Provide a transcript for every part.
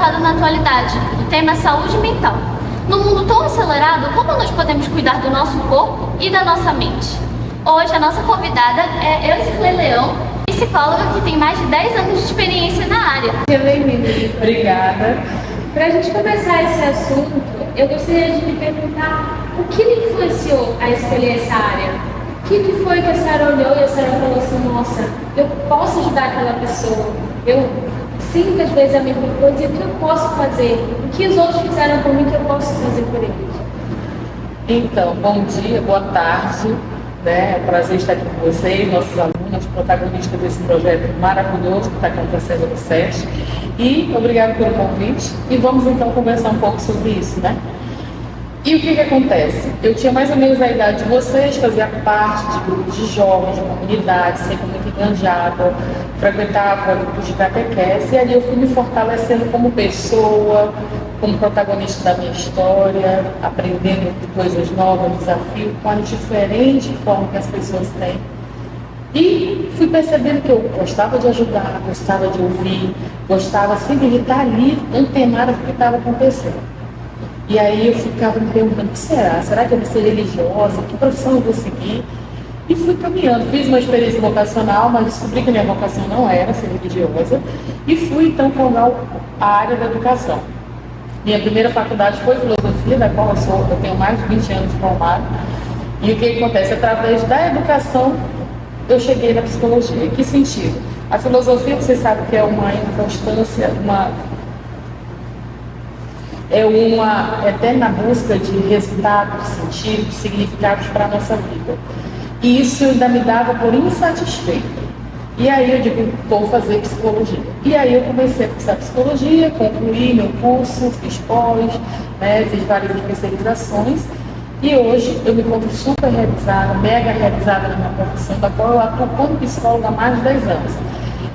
tratado na atualidade. O tema é saúde mental. No mundo tão acelerado, como nós podemos cuidar do nosso corpo e da nossa mente? Hoje a nossa convidada é Eucirley Leão, psicóloga que tem mais de 10 anos de experiência na área. Seja bem-vinda. Obrigada. Para a gente começar esse assunto, eu gostaria de lhe perguntar o que lhe influenciou a escolher essa área? O que foi que a senhora olhou e a senhora falou assim, nossa, eu posso ajudar aquela pessoa, eu sinto às vezes a mesma coisa e o que eu posso fazer? O que os outros fizeram por mim que eu posso fazer por eles? Então, bom dia, boa tarde. É um prazer estar aqui com vocês, nossos alunos, protagonistas desse projeto maravilhoso que está acontecendo no SESC. E obrigado pelo convite. E vamos então conversar um pouco sobre isso, né? E o que acontece? Eu tinha mais ou menos a idade de vocês, fazia parte de grupos de jovens, de comunidades, sempre muito enganjada, frequentava grupos de catequese, e ali eu fui me fortalecendo como pessoa, como protagonista da minha história, aprendendo coisas novas, desafios, com as diferentes formas que as pessoas têm. E fui percebendo que eu gostava de ajudar, gostava de ouvir, gostava sempre de estar ali, antenada do que estava acontecendo. E aí eu ficava me perguntando, o que será? Será que eu vou ser religiosa? Que profissão eu vou seguir? E fui caminhando, fiz uma experiência vocacional, mas descobri que minha vocação não era ser religiosa. E fui então para a área da educação. Minha primeira faculdade foi filosofia, da qual eu tenho mais de 20 anos de formado. E o que acontece? Através da educação, eu cheguei na psicologia. Em que sentido? A filosofia, você sabe que é uma inconstância, é uma eterna busca de resultados, de sentido, de significados para a nossa vida. E isso ainda me dava por insatisfeita. E aí eu digo, vou fazer psicologia. E aí eu comecei a cursar psicologia, concluí meu curso, fiz pós, fiz várias especializações. E hoje eu me encontro super realizada, mega realizada na minha profissão, da qual eu atuo como psicóloga há mais de 10 anos.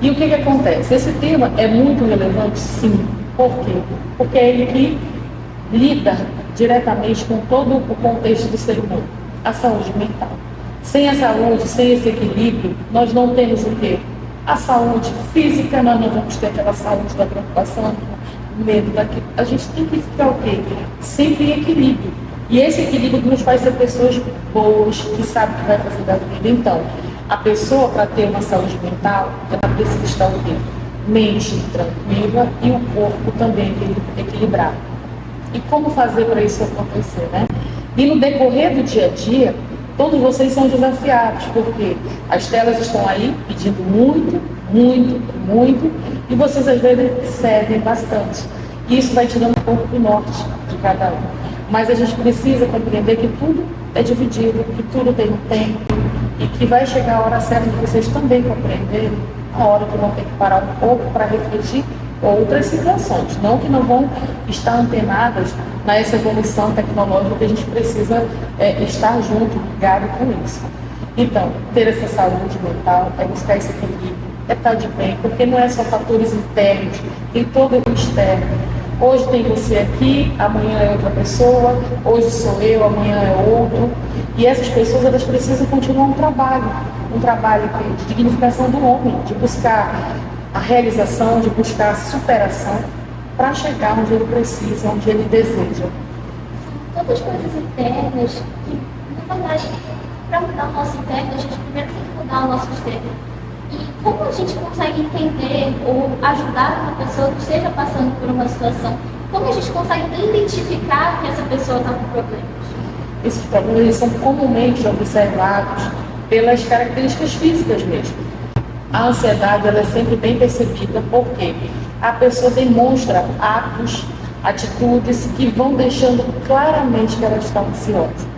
E o que acontece? Esse tema é muito relevante, sim. Por quê? Porque é ele que lida diretamente com todo o contexto do ser humano, a saúde mental. Sem a saúde, sem esse equilíbrio, nós não temos o quê? A saúde física, nós não vamos ter aquela saúde da preocupação, do medo daquilo. A gente tem que ficar o quê? Sempre em equilíbrio. E esse equilíbrio que nos faz ser pessoas boas, que sabem o que vai fazer da vida. Então, a pessoa, para ter uma saúde mental, ela precisa estar o quê? Mente tranquila e o corpo também equilibrado. E como fazer para isso acontecer, né? E no decorrer do dia a dia, todos vocês são desafiados, porque as telas estão aí pedindo muito, muito, muito, e vocês às vezes cedem bastante. E isso vai tirando um pouco do norte de cada um. Mas a gente precisa compreender que tudo é dividido, que tudo tem um tempo, e que vai chegar a hora certa de vocês também compreenderem a hora que vão ter que parar um pouco para refletir outras situações, não que não vão estar antenadas nessa evolução tecnológica que a gente precisa estar junto, ligado com isso. Então, ter essa saúde mental é buscar esse equilíbrio, é estar de bem, porque não é só fatores internos, tem todo o externo. Hoje tem você aqui, amanhã é outra pessoa, hoje sou eu, amanhã é outro. E essas pessoas, elas precisam continuar um trabalho de dignificação do homem, de buscar a realização, de buscar a superação para chegar onde ele precisa, onde ele deseja. São todas coisas internas que, na verdade, para mudar o nosso interno, a gente primeiro tem que mudar o nosso externo. E como a gente consegue entender ou ajudar uma pessoa que esteja passando por uma situação? Como a gente consegue identificar que essa pessoa está com problemas? Esses problemas são comumente observados pelas características físicas mesmo. A ansiedade, ela é sempre bem percebida porque a pessoa demonstra atos, atitudes que vão deixando claramente que ela está ansiosa.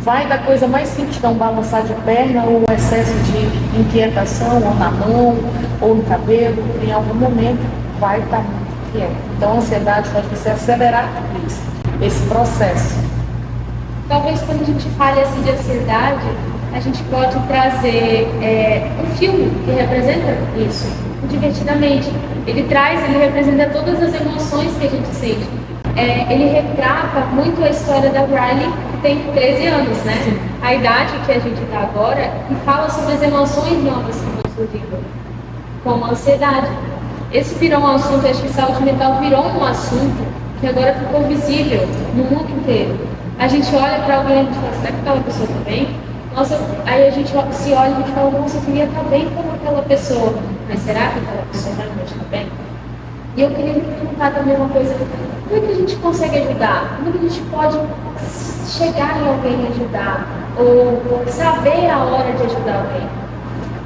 Vai da coisa mais simples, que é um balançar de perna ou um excesso de inquietação, ou na mão, ou no cabelo, em algum momento vai estar muito inquieto. Então a ansiedade faz você acelerar tudo isso, esse processo. Talvez quando a gente fale assim de ansiedade, a gente pode trazer um filme que representa isso, divertidamente. Ele representa todas as emoções que a gente sente. Ele retrata muito a história da Riley, que tem 13 anos, né? Sim. A idade que a gente está agora, e fala sobre as emoções novas que vão surgindo, como a ansiedade. Esse virou um assunto, acho que saúde mental virou um assunto que agora ficou visível no mundo inteiro. A gente olha para alguém e a gente fala, será que aquela pessoa está bem? Nossa, aí a gente se olha e a gente fala, nossa, eu queria estar bem como aquela pessoa. Mas será que aquela pessoa realmente está bem? E eu queria me perguntar também uma coisa, como é que a gente consegue ajudar? Como é que a gente pode chegar em alguém e ajudar? Ou saber a hora de ajudar alguém?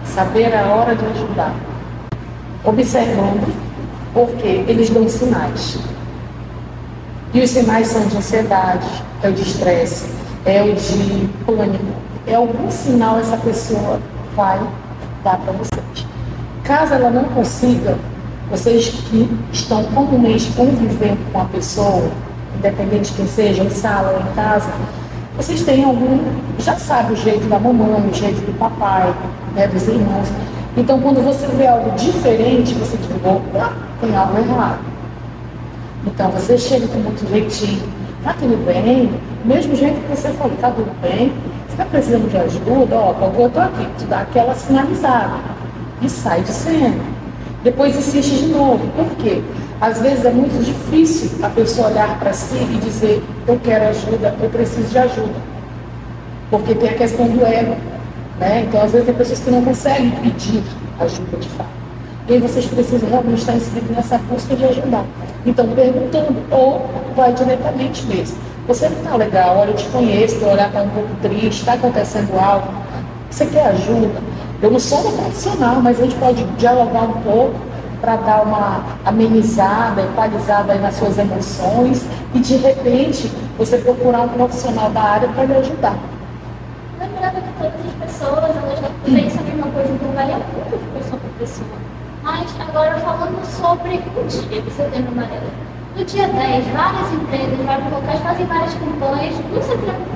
Saber a hora de ajudar. Observando, porque eles dão sinais. E os sinais são de ansiedade, é o de estresse, é o de pânico. É algum sinal essa pessoa vai dar para vocês. Caso ela não consiga, vocês que estão comumente convivendo com a pessoa, independente de quem seja, em sala ou em casa, vocês têm algum, já sabe o jeito da mamãe, o jeito do papai, né, dos irmãos. Então, quando você vê algo diferente, você diz, opa, tem algo errado. Então, você chega com muito jeitinho, tá tudo bem? Do mesmo jeito que você falou, tá tudo bem? Você está precisando de ajuda? Ó, eu tô aqui. Tu dá aquela sinalizada e sai de cena. Depois insiste de novo. Por quê? Às vezes é muito difícil a pessoa olhar para si e dizer, eu quero ajuda, eu preciso de ajuda. Porque tem a questão do ego, né? Então, às vezes, tem pessoas que não conseguem pedir ajuda de fato. E aí vocês precisam realmente estar inscritos nessa busca de ajudar. Então, perguntando, ou vai diretamente mesmo. Você não está legal, olha, eu te conheço, teu olhar está um pouco triste, está acontecendo algo, você quer ajuda? Eu não sou uma profissional, mas a gente pode dialogar um pouco para dar uma amenizada, equalizada aí nas suas emoções e, de repente, você procurar um profissional da área para lhe ajudar. Lembrando que todas as pessoas, elas não pensam a mesma coisa, então varia muito de pessoa para pessoa. Mas agora falando sobre o dia de Setembro Amarelo. No dia 10, várias empresas, vários locais fazem várias campanhas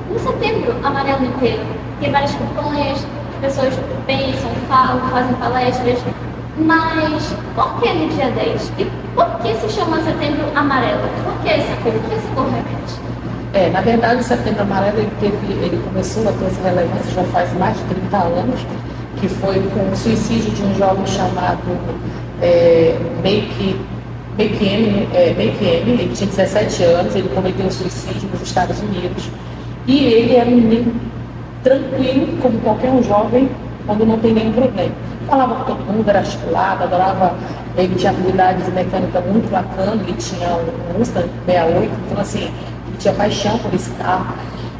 no setembro amarelo inteiro. Tem várias campanhas, as pessoas pensam, falam, fazem palestras. Mas por que no dia 10? E por que se chama Setembro Amarelo? Por que essa cor? Por que essa cor remete? Na verdade, o Setembro Amarelo ele começou a ter essa relevância já faz mais de 30 anos, que foi com o suicídio de um jovem chamado Make M, ele tinha 17 anos, ele cometeu um suicídio nos Estados Unidos. E ele era um menino tranquilo, como qualquer um jovem, quando não tem nenhum problema. Falava com todo mundo, era articulado, adorava, ele tinha habilidades de mecânica muito bacana, ele tinha um Mustang 68, então assim, ele tinha paixão por esse carro.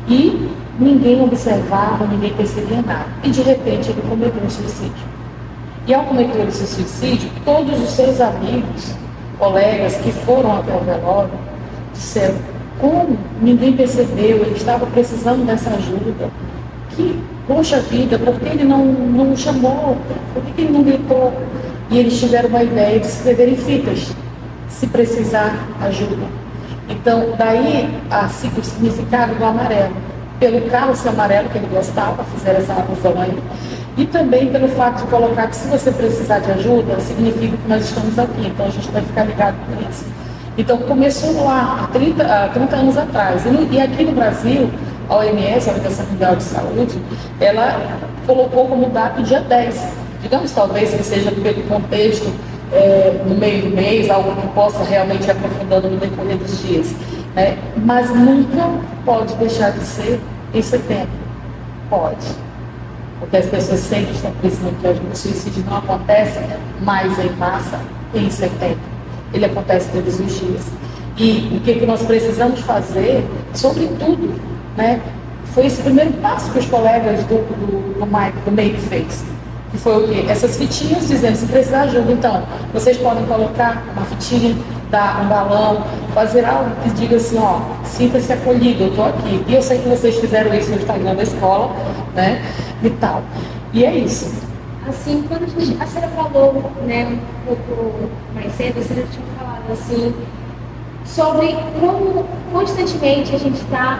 E ninguém observava, ninguém percebia nada. E de repente ele cometeu um suicídio. E ao cometer esse suicídio, todos os seus amigos, colegas que foram até o velório, disseram, como ninguém percebeu, ele estava precisando dessa ajuda. Que, poxa vida, por que ele não chamou? Por que ele não gritou? E eles tiveram uma ideia de escrever em fitas, se precisar ajuda. Então, daí o significado do amarelo. Pelo carro ser amarelo, que ele gostava, fizeram essa alusão aí. E também pelo fato de colocar que se você precisar de ajuda, significa que nós estamos aqui. Então, a gente vai ficar ligado com isso. Então, começou lá há 30 anos atrás. E aqui no Brasil, a OMS, a Organização Mundial de Saúde, ela colocou como data o dia 10. Digamos, talvez, que seja pelo contexto, no meio do mês, algo que possa realmente ir aprofundando no decorrer dos dias. Mas nunca pode deixar de ser em setembro. Pode. Porque as pessoas sempre estão precisando que o suicídio não acontece mais em massa em setembro. Ele acontece todos os dias. E o que nós precisamos fazer, sobretudo, foi esse primeiro passo que os colegas do Make fez. Que foi o quê? Essas fitinhas dizendo, se precisar de ajuda, então, vocês podem colocar uma fitinha, dar um balão, fazer algo que diga assim, ó, sinta-se acolhido, eu estou aqui. E eu sei que vocês fizeram isso no Instagram da escola, e tal. E é isso. Assim, quando a senhora falou, um pouco mais cedo, a senhora tinha falado assim, sobre como constantemente a gente está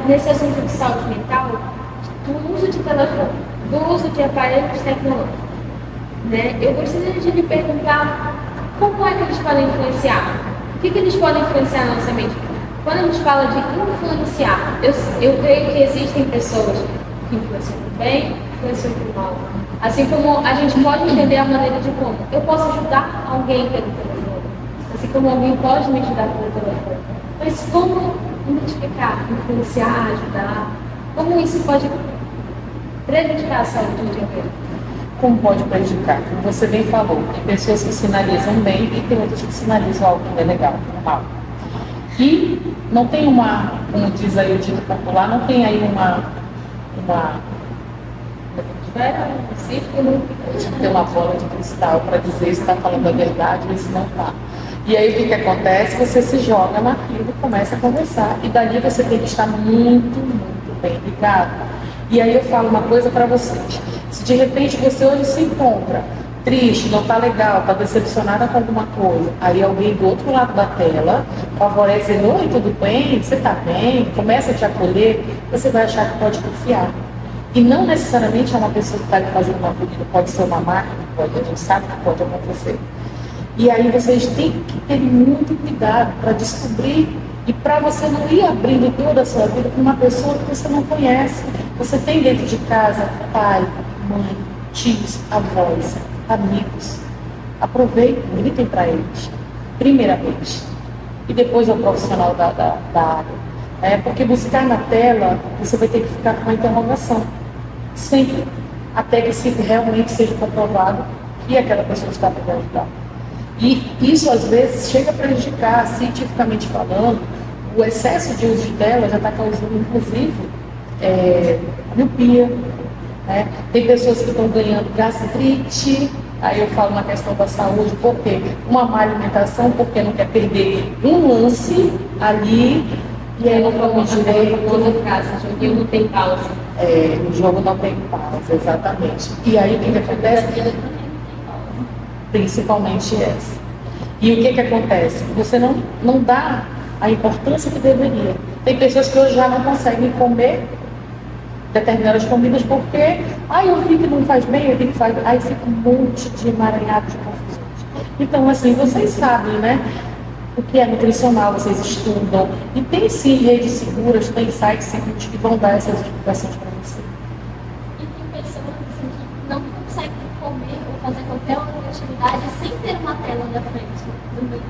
nesse assunto de saúde mental, do uso de telefone, do uso de aparelhos tecnológicos. Eu gostaria de lhe perguntar como é que eles podem influenciar? O que eles podem influenciar na nossa mente? Quando a gente fala de influenciar, eu creio que existem pessoas que influenciam bem, influenciou para o mal. Assim como a gente pode entender a maneira de como eu posso ajudar alguém pelo telefone, assim como alguém pode me ajudar pelo telefone. Mas como identificar, influenciar, ajudar, como isso pode prejudicar a saúde de alguém? Como pode prejudicar? Como você bem falou, tem pessoas que sinalizam bem e tem outras que sinalizam algo que não é legal, que é mal. E não tem uma, como diz aí o dito popular, não tem aí uma tem uma bola de cristal para dizer se está falando a verdade ou se não está. E aí o que acontece? Você se joga naquilo e começa a conversar. E dali você tem que estar muito, muito bem ligado. E aí eu falo uma coisa para vocês. Se de repente você hoje se encontra triste, não está legal, está decepcionada com alguma coisa, aí alguém do outro lado da tela favorece, oi, tudo bem? Você está bem? Começa a te acolher, você vai achar que pode confiar. E não necessariamente é uma pessoa que está lhe fazendo uma pedida, pode ser uma máquina, pode, a gente sabe que pode acontecer. E aí vocês têm que ter muito cuidado para descobrir e para você não ir abrindo toda a sua vida para uma pessoa que você não conhece. Você tem dentro de casa pai, mãe, tios, avós, amigos. Aproveitem, gritem para eles, primeiramente. E depois ao profissional da área. Porque buscar na tela, você vai ter que ficar com uma interrogação. Sempre. Até que se realmente seja comprovado que aquela pessoa está para ajudar. E isso, às vezes, chega a prejudicar, cientificamente falando, o excesso de uso de tela já está causando, inclusive, miopia. Né? Tem pessoas que estão ganhando gastrite, aí eu falo na questão da saúde, por quê? Uma má alimentação, porque não quer perder um lance ali, e aí não come direito. O jogo não tem pausa. O jogo não tem pausa, exatamente. E aí o que acontece? Principalmente essa. E o que acontece? Você não dá a importância que deveria. Tem pessoas que hoje já não conseguem comer determinadas comidas porque eu vi que não faz bem, eu vi que faz. Aí fica um monte de emaranhado de confusões. Então, assim, vocês sabem, né? O que é nutricional, vocês estudam. E tem sim redes seguras, tem sites seguros que vão dar essas explicações para você. E tem pessoas assim, que não conseguem comer ou fazer qualquer outra atividade sem ter uma tela na frente também.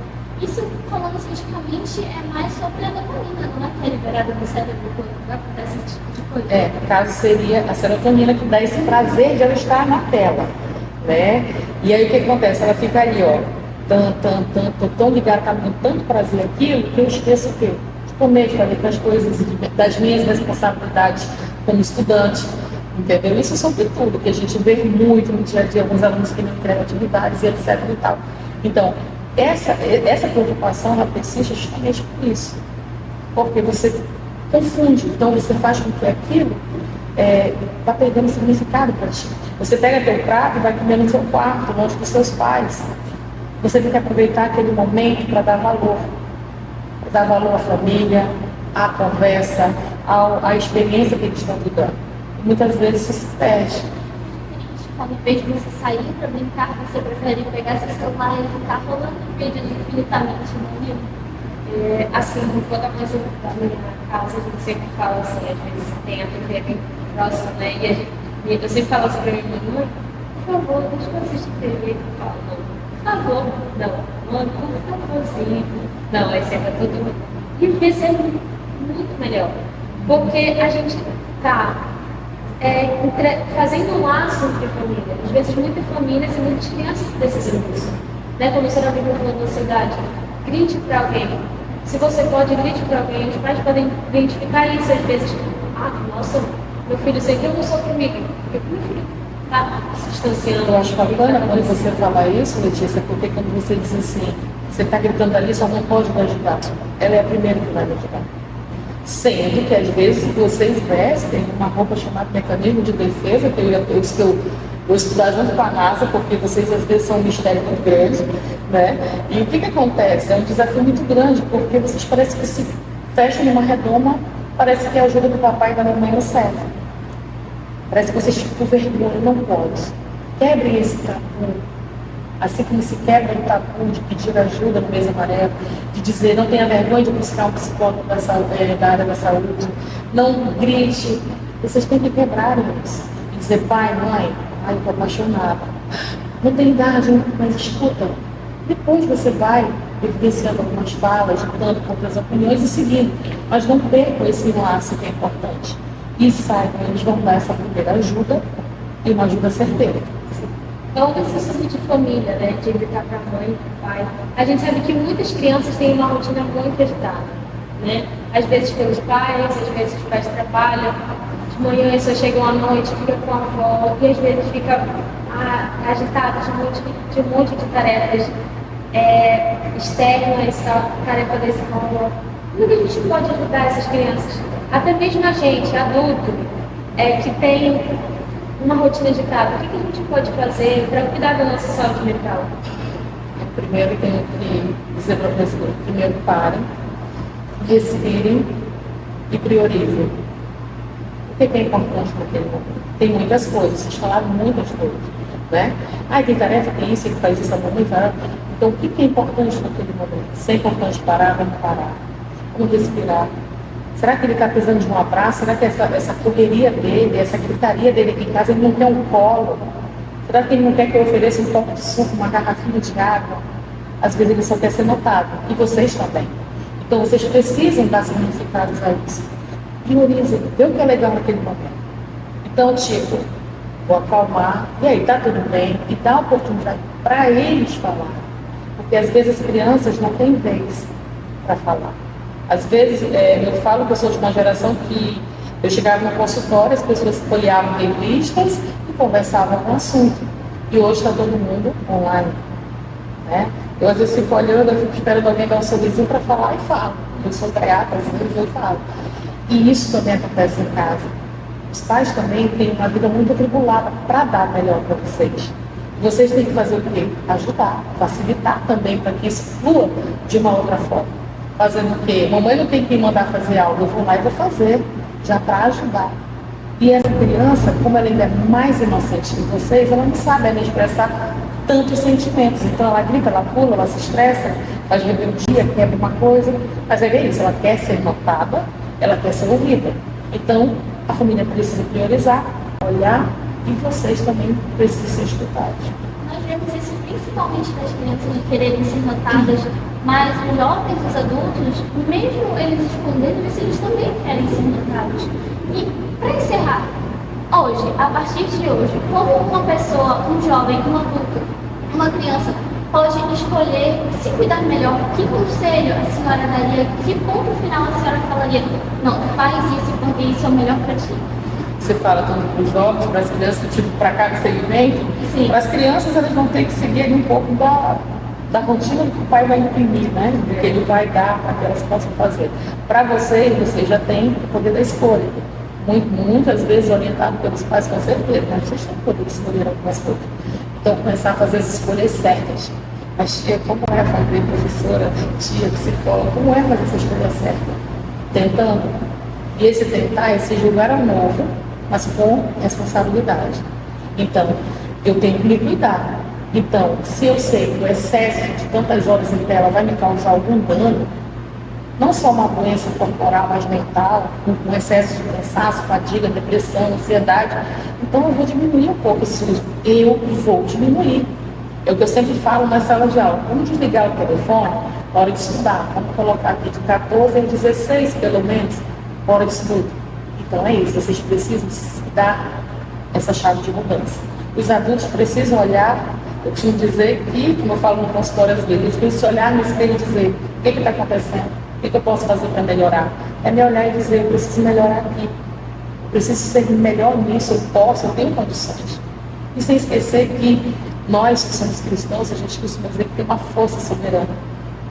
Isso, falando cientificamente, é mais sobre a dopamina, não é que é liberada no cérebro quando acontece esse tipo de coisa. No caso seria a serotonina que dá esse prazer de ela estar na tela, né? E aí o que acontece? Ela fica ali, tão ligada, tá com tanto prazer aquilo, que eu esqueço o quê? De comer, de fazer as coisas, das minhas responsabilidades como estudante, entendeu? Isso sobre tudo, que a gente vê muito no dia a dia, alguns alunos que não entregam atividades e etc e tal. Então, essa preocupação, ela persiste justamente por isso. Porque você confunde, então você faz com que aquilo vá perdendo significado para ti. Você pega teu prato e vai comer no seu quarto, longe dos seus pais. Você tem que aproveitar aquele momento para dar valor. Dar valor à família, à conversa, à experiência que eles estão te dando. E muitas vezes isso se perde. Ao invés de você sair para brincar, você prefere pegar seu celular e ficar rolando vídeos infinitamente no livro? Assim, quando a coisa da minha casa, a gente sempre fala assim, às vezes tem a TV bem próxima, né? E eu sempre falo assim pra minha mãe, por favor, deixa eu assistir TV. Eu falo, não, por favor, não, mano, por favorzinho. Não, aí sempre todo mundo. E às vezes é muito melhor, porque a gente tá fazendo um laço entre famílias. Às vezes muitas famílias e muitas crianças precisam disso. Né? Como a senhora Bíblia falou na cidade, grite para alguém. Se você pode, grite para alguém. Os pais podem identificar isso às vezes. Nossa, meu filho, sei que eu não sou comigo. Porque meu filho está se distanciando. Eu acho bacana quando você fala isso, Letícia, porque quando você diz assim, você está gritando ali, só não pode me ajudar. Ela é a primeira que vai me ajudar. Sendo que às vezes vocês vestem uma roupa chamada mecanismo de defesa, que eu disse que eu vou estudar junto com a NASA, porque vocês às vezes são um mistério muito grande, né? E o que acontece? É um desafio muito grande, porque vocês parecem que se fecham numa redoma, parece que a ajuda do papai e da mamãe não serve. Parece que vocês ficam com vergonha, não pode. Quebrem esse tabu. Assim como se quebra o tabu de pedir ajuda no mês amarelo, de dizer não tenha vergonha de buscar um psicólogo da área da saúde, não grite. Vocês têm que quebrar isso. dizer, pai, mãe, ai, eu estou apaixonada. Não tem idade, mas escuta. Depois você vai evidenciando algumas falas, lutando contra as opiniões e seguindo. Mas não percam esse enlace que é importante. E saibam, eles vão dar essa primeira ajuda e uma ajuda certeira. Então, esse assunto de família, né, de gritar para a mãe, para o pai, a gente sabe que muitas crianças têm uma rotina muito agitada, né? Às vezes pelos pais, às vezes os pais trabalham, de manhã só chegam à noite, fica com a avó, e às vezes fica agitado de um monte de tarefas externas, tarefa da escola. Como que a gente pode ajudar essas crianças? Até mesmo a gente, adulto, que tem uma rotina agitada, o que a gente pode fazer para cuidar da nossa saúde mental? Primeiro tenho que dizer para vocês, primeiro parem, respirem e priorizem. O que é importante naquele momento? Tem muitas coisas, vocês falaram muitas coisas, né? Tem tarefa, tem isso, ele faz isso, a mamãe faz. Então, o que é importante naquele momento? Se é importante parar, vamos parar. Vamos respirar. Será que ele está precisando de um abraço? Será que essa correria dele, essa gritaria dele aqui em casa, ele não quer um colo? Será que ele não quer que eu ofereça um copo de suco, uma garrafinha de água? Às vezes ele só quer ser notado. E vocês também. Então vocês precisam dar significados a isso. Priorizem, vê o que é legal naquele momento. Então, tipo, vou acalmar, e aí, tá tudo bem? E dá a oportunidade para eles falar. Porque às vezes as crianças não têm vez para falar. Às vezes, eu falo que eu sou de uma geração que eu chegava no consultório, as pessoas folheavam revistas e conversavam com o assunto. E hoje está todo mundo online, né? Eu às vezes fico olhando, eu fico esperando alguém dar um sorrisinho para falar e falo. Eu sou gaiata, às vezes eu falo. E isso também acontece em casa. Os pais também têm uma vida muito atribulada para dar melhor para vocês. Vocês têm que fazer o quê? Ajudar, facilitar também para que isso flua de uma outra forma. Fazendo o quê? Mamãe não tem que me mandar fazer algo, eu vou lá e vou fazer, já para ajudar. E essa criança, como ela ainda é mais inocente que vocês, ela não sabe ainda expressar tantos sentimentos. Então ela grita, ela pula, ela se estressa, faz rebeldia, quebra uma coisa. Mas é isso, ela quer ser notada, ela quer ser ouvida. Então a família precisa priorizar, olhar, e vocês também precisam ser escutados. Nós vemos isso principalmente das crianças de quererem ser notadas, mas os jovens, os adultos, mesmo eles escondendo isso, eles também querem ser notados. E para encerrar, hoje, a partir de hoje, como uma pessoa, um jovem, um adulto, uma criança pode escolher se cuidar melhor? Que conselho a senhora daria? Que ponto final a senhora falaria? Não, faz isso porque isso é o melhor para ti. Você fala tanto para os jovens, para as crianças, tipo, para cada segmento. Sim. Para as crianças, elas vão ter que seguir ali um pouco da rotina que o pai vai imprimir, né? Do que ele vai dar para que elas possam fazer. Para vocês já têm o poder da escolha. Muitas vezes orientado pelos pais, com certeza, mas vocês têm o poder de escolher algumas coisas. Então, começar a fazer as escolhas certas. Mas, tia, como é fazer, professora, tia, psicóloga, como é fazer essa escolha certa? Tentando. E esse tentar, esse julgar ao novo, mas com responsabilidade. Então, eu tenho que me cuidar. Então, se eu sei que o excesso de tantas horas em tela vai me causar algum dano, não só uma doença corporal, mas mental, com excesso de cansaço, fadiga, depressão, ansiedade, então eu vou diminuir um pouco esse uso. Eu vou diminuir. É o que eu sempre falo na sala de aula. Vamos desligar o telefone na hora de estudar. Vamos colocar aqui de 14 a 16, pelo menos, hora de estudo. Então é isso, vocês precisam dar essa chave de mudança. Os adultos precisam olhar, eu costumo dizer que, como eu falo no consultório às vezes, eles precisam olhar no espelho e dizer: o que está acontecendo? O que eu posso fazer para melhorar? É me olhar e dizer: eu preciso melhorar aqui. Eu preciso ser melhor nisso, eu posso, eu tenho condições. E sem esquecer que nós que somos cristãos, a gente costuma dizer que tem uma força soberana.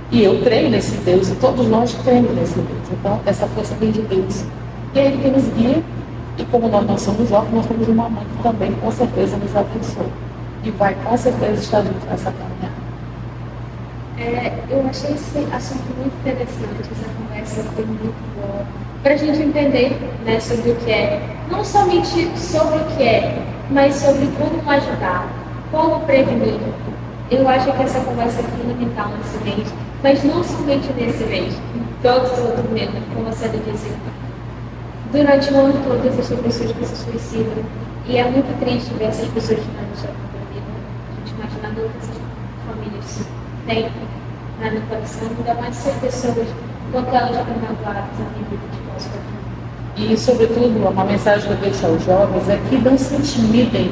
E eu creio nesse Deus, e todos nós cremos nesse Deus. Então, essa força vem de Deus. E é Ele que nos guia. E como nós não somos órfãos, nós temos uma mãe que também, com certeza, nos abençoa. E vai, com certeza, estar junto nessa caminhada. Eu achei esse assunto muito interessante, essa conversa foi muito boa. Para a gente entender, né, sobre o que é, não somente sobre o que é, mas sobre como ajudar, como prevenir. Eu acho que essa conversa é fundamental nesse mês, mas não somente nesse mês, em todos os outros meses, como a Célia disse. Durante o ano todo existem pessoas que se suicidam E é muito triste ver essas pessoas tirando sua própria vida. A gente imagina a dor que essas famílias têm, né, no coração, ainda mais ser pessoas com aquelas magoadas na vida de posso. E, sobretudo, uma mensagem que eu deixo aos jovens é que não se intimidem,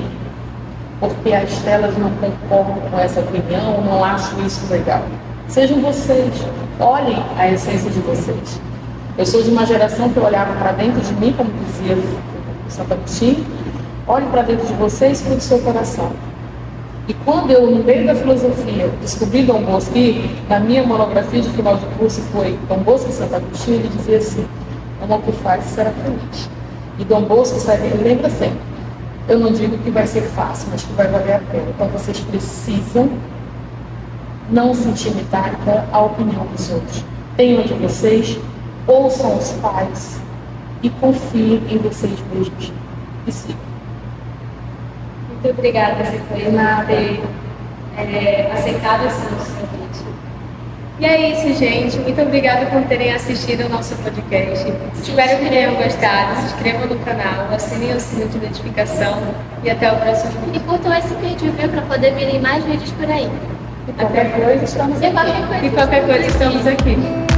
porque as telas não concordam com essa opinião, não acham isso legal. Sejam vocês, olhem a essência de vocês. Eu sou de uma geração que olhava para dentro de mim, como dizia Santo Agostinho, olhe para dentro de você e escute o seu coração. E quando eu, no meio da filosofia, descobri Dom Bosco, e na minha monografia de final de curso foi Dom Bosco e Santo Agostinho, ele dizia assim: ama o que faz e será feliz. E Dom Bosco, sabe, ele lembra sempre: eu não digo que vai ser fácil, mas que vai valer a pena. Então vocês precisam não se intimidar com a opinião dos outros. Tenham de vocês, ouçam os pais e confiem em vocês mesmos. E sigam. Muito obrigada, Sequoia, por ter aceitado esse nosso convite. E é isso, gente. Muito obrigada por terem assistido ao nosso podcast. Espero que tenham gostado. Se inscrevam no canal, assinem o sininho de notificação e até o próximo vídeo. E curtam esse vídeo, viu? Para poder virem mais vídeos por aí. E qualquer coisa, estamos E aqui. qualquer coisa, E qualquer coisa, estamos aqui.